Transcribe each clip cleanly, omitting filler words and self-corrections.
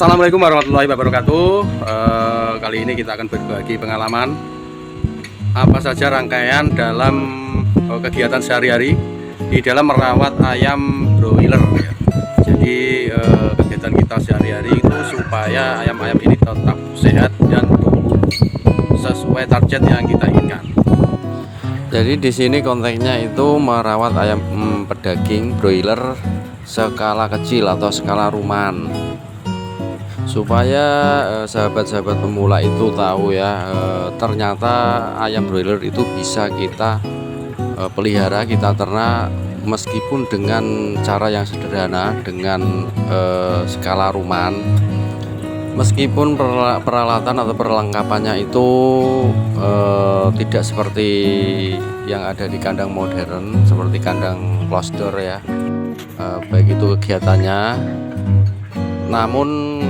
Assalamualaikum warahmatullahi wabarakatuh. Kali ini kita akan berbagi pengalaman apa saja rangkaian dalam kegiatan sehari-hari di dalam merawat ayam broiler. Jadi kegiatan kita sehari-hari itu supaya ayam-ayam ini tetap sehat dan tumbuh sesuai target yang kita inginkan. Jadi di sini konteksnya itu merawat ayam pedaging broiler skala kecil atau skala rumahan, supaya sahabat-sahabat pemula itu tahu ya, ternyata ayam broiler itu bisa kita pelihara, kita ternak meskipun dengan cara yang sederhana, dengan skala rumahan. Meskipun peralatan atau perlengkapannya itu tidak seperti yang ada di kandang modern, seperti kandang closed door ya, baik itu kegiatannya. Namun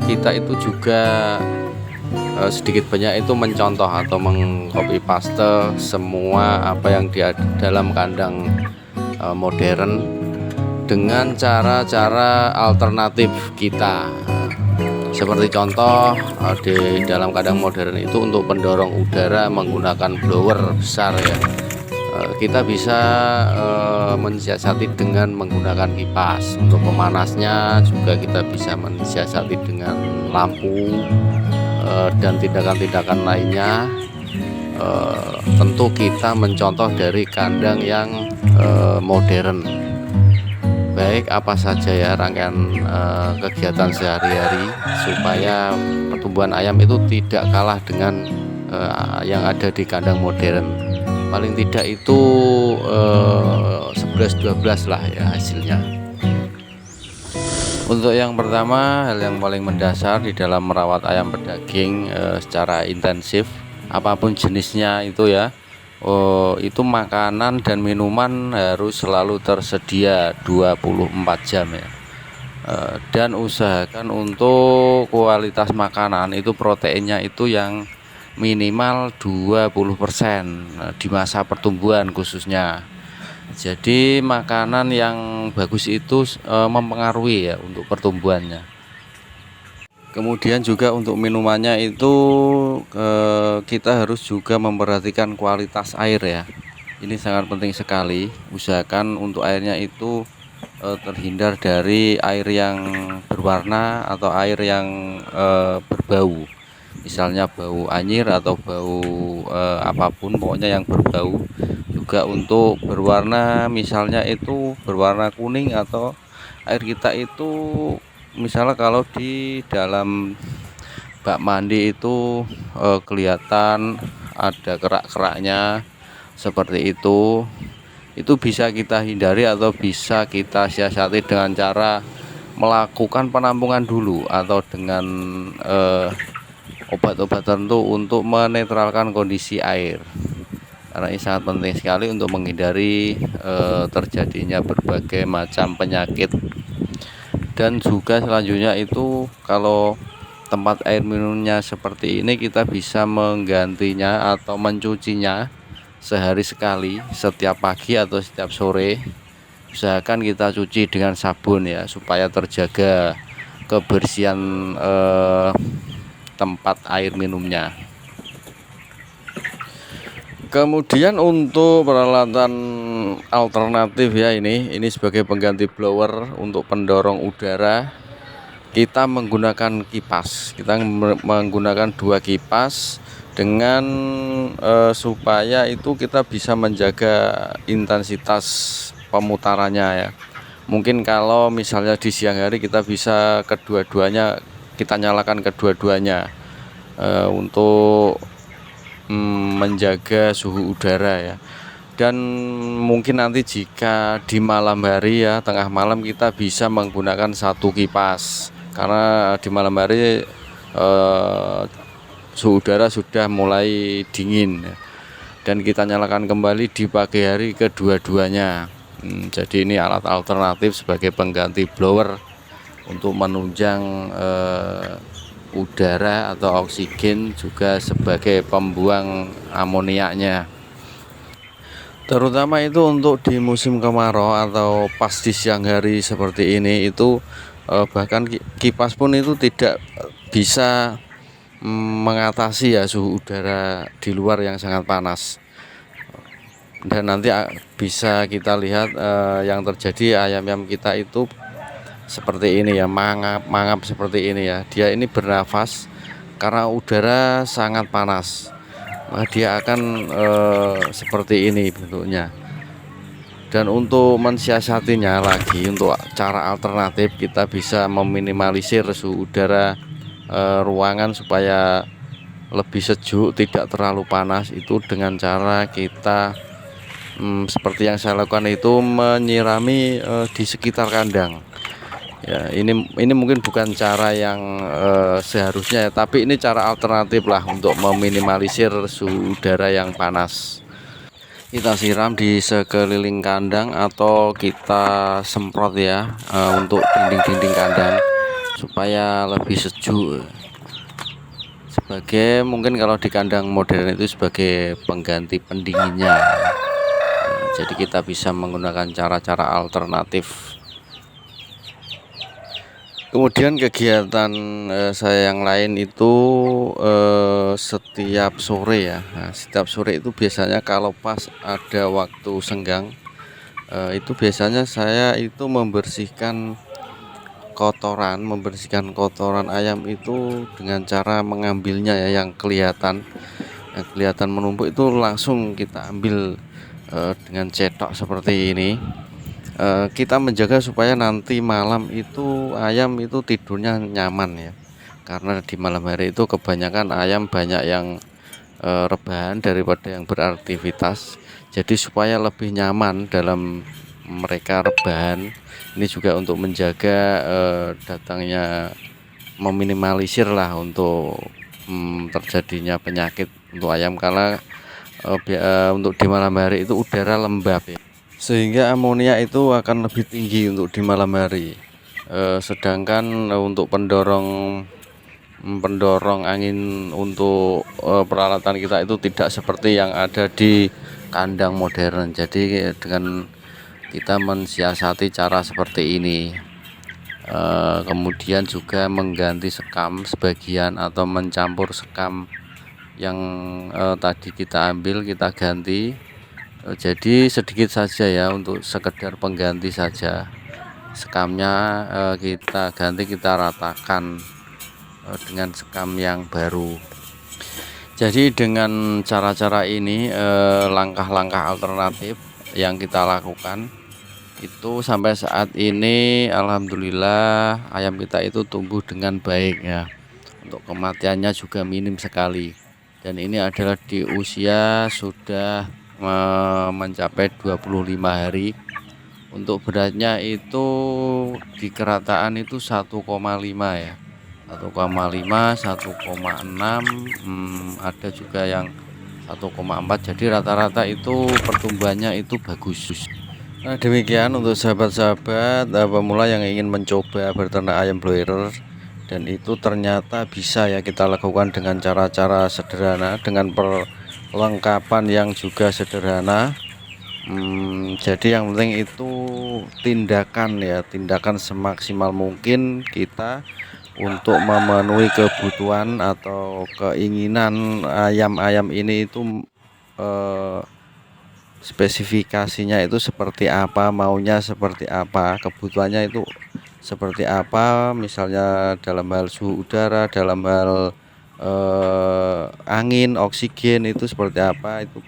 kita itu juga sedikit banyak itu mencontoh atau mengcopy paste semua apa yang di dalam kandang modern dengan cara-cara alternatif kita. Seperti contoh di dalam kandang modern itu untuk pendorong udara menggunakan blower besar ya. Kita bisa mensiasati dengan menggunakan kipas. Untuk memanasnya juga kita bisa mensiasati dengan lampu dan tindakan-tindakan lainnya. Tentu kita mencontoh dari kandang yang modern. Baik, apa saja ya rangkaian kegiatan sehari-hari supaya pertumbuhan ayam itu tidak kalah dengan yang ada di kandang modern. Paling tidak itu 11-12 lah ya hasilnya. Untuk yang pertama, hal yang paling mendasar di dalam merawat ayam pedaging secara intensif, apapun jenisnya itu ya, itu makanan dan minuman harus selalu tersedia 24 jam ya. Dan usahakan untuk kualitas makanan itu proteinnya itu yang minimal 20% di masa pertumbuhan khususnya. Jadi makanan yang bagus itu mempengaruhi ya untuk pertumbuhannya. Kemudian juga untuk minumannya itu kita harus juga memperhatikan kualitas air ya. Ini sangat penting sekali. Usahakan untuk airnya itu terhindar dari air yang berwarna atau air yang berbau. Misalnya bau anyir atau bau apapun, pokoknya yang berbau. Juga untuk berwarna, misalnya itu berwarna kuning atau air kita itu misalnya kalau di dalam bak mandi itu kelihatan ada kerak-keraknya seperti itu bisa kita hindari atau bisa kita siasati dengan cara melakukan penampungan dulu atau dengan obat-obat tertentu untuk menetralkan kondisi air, karena ini sangat penting sekali untuk menghindari terjadinya berbagai macam penyakit. Dan juga selanjutnya itu kalau tempat air minumnya seperti ini, kita bisa menggantinya atau mencucinya sehari sekali, setiap pagi atau setiap sore. Usahakan kita cuci dengan sabun ya, supaya terjaga kebersihan tempat air minumnya. Kemudian untuk peralatan alternatif ya, ini sebagai pengganti blower untuk pendorong udara, kita menggunakan kipas. Kita menggunakan 2 kipas dengan supaya itu kita bisa menjaga intensitas pemutarannya ya. Mungkin kalau misalnya di siang hari kita bisa kedua-duanya, kita nyalakan kedua-duanya untuk menjaga suhu udara ya. Dan mungkin nanti jika di malam hari ya, tengah malam, kita bisa menggunakan 1 kipas, karena di malam hari suhu udara sudah mulai dingin ya. Dan kita nyalakan kembali di pagi hari kedua-duanya. Jadi ini alat alternatif sebagai pengganti blower untuk menunjang udara atau oksigen, juga sebagai pembuang amoniaknya. Terutama itu untuk di musim kemarau atau pas di siang hari seperti ini, itu bahkan kipas pun itu tidak bisa mengatasi ya suhu udara di luar yang sangat panas. Dan nanti bisa kita lihat yang terjadi ayam-ayam kita itu seperti ini ya, mangap seperti ini ya. Dia ini bernafas karena udara sangat panas, maka dia akan seperti ini bentuknya. Dan untuk mensiasatinya lagi, untuk cara alternatif, kita bisa meminimalisir suhu udara ruangan supaya lebih sejuk, tidak terlalu panas, itu dengan cara kita seperti yang saya lakukan itu menyirami di sekitar kandang. Ya, ini mungkin bukan cara yang seharusnya ya, tapi ini cara alternatif lah untuk meminimalisir suhu udara yang panas. Kita siram di sekeliling kandang atau kita semprot ya untuk dinding-dinding kandang supaya lebih sejuk. Sebagai mungkin kalau di kandang modern itu sebagai pengganti pendinginnya. Jadi kita bisa menggunakan cara-cara alternatif. Kemudian kegiatan saya yang lain itu setiap sore ya. Nah, setiap sore itu biasanya kalau pas ada waktu senggang, itu biasanya saya itu membersihkan kotoran ayam itu dengan cara mengambilnya ya, yang kelihatan menumpuk itu langsung kita ambil dengan cetok seperti ini. Kita menjaga supaya nanti malam itu ayam itu tidurnya nyaman ya, karena di malam hari itu kebanyakan ayam banyak yang rebahan daripada yang beraktivitas. Jadi supaya lebih nyaman dalam mereka rebahan, ini juga untuk menjaga datangnya, meminimalisir lah untuk terjadinya penyakit untuk ayam, karena untuk di malam hari itu udara lembab ya, sehingga amonia itu akan lebih tinggi untuk di malam hari. Sedangkan untuk pendorong angin untuk peralatan kita itu tidak seperti yang ada di kandang modern. Jadi dengan kita mensiasati cara seperti ini, kemudian juga mengganti sekam sebagian atau mencampur sekam yang tadi kita ambil, kita ganti. Jadi sedikit saja ya, untuk sekedar pengganti saja. Sekamnya kita ganti, kita ratakan dengan sekam yang baru. Jadi dengan cara-cara ini, langkah-langkah alternatif yang kita lakukan itu sampai saat ini alhamdulillah ayam kita itu tumbuh dengan baik ya. Untuk kematiannya juga minim sekali. Dan ini adalah di usia sudah mencapai 25 hari. Untuk beratnya itu di kerataan itu 1,5 ya, 1,5, 1,6, ada juga yang 1,4. Jadi rata-rata itu pertumbuhannya itu bagus. Nah, demikian untuk sahabat-sahabat pemula yang ingin mencoba berternak ayam broiler, dan itu ternyata bisa ya kita lakukan dengan cara-cara sederhana, dengan perlengkapan yang juga sederhana. Jadi yang penting itu tindakan semaksimal mungkin kita untuk memenuhi kebutuhan atau keinginan ayam-ayam ini itu spesifikasinya itu seperti apa, maunya seperti apa, kebutuhannya itu seperti apa, misalnya dalam hal suhu udara, dalam hal angin, oksigen itu seperti apa, itu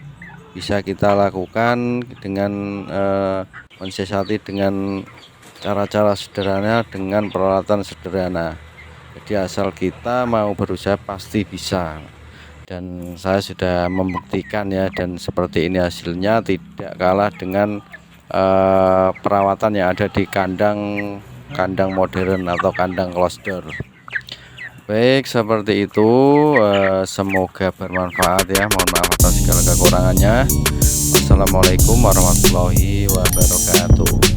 bisa kita lakukan dengan mensiasati dengan cara-cara sederhana, dengan peralatan sederhana. Jadi asal kita mau berusaha pasti bisa, dan saya sudah membuktikan ya, dan seperti ini hasilnya, tidak kalah dengan perawatan yang ada di kandang modern atau kandang closed door. Baik, seperti itu. Semoga bermanfaat ya. Mohon maaf atas segala kekurangannya. Wassalamualaikum warahmatullahi wabarakatuh.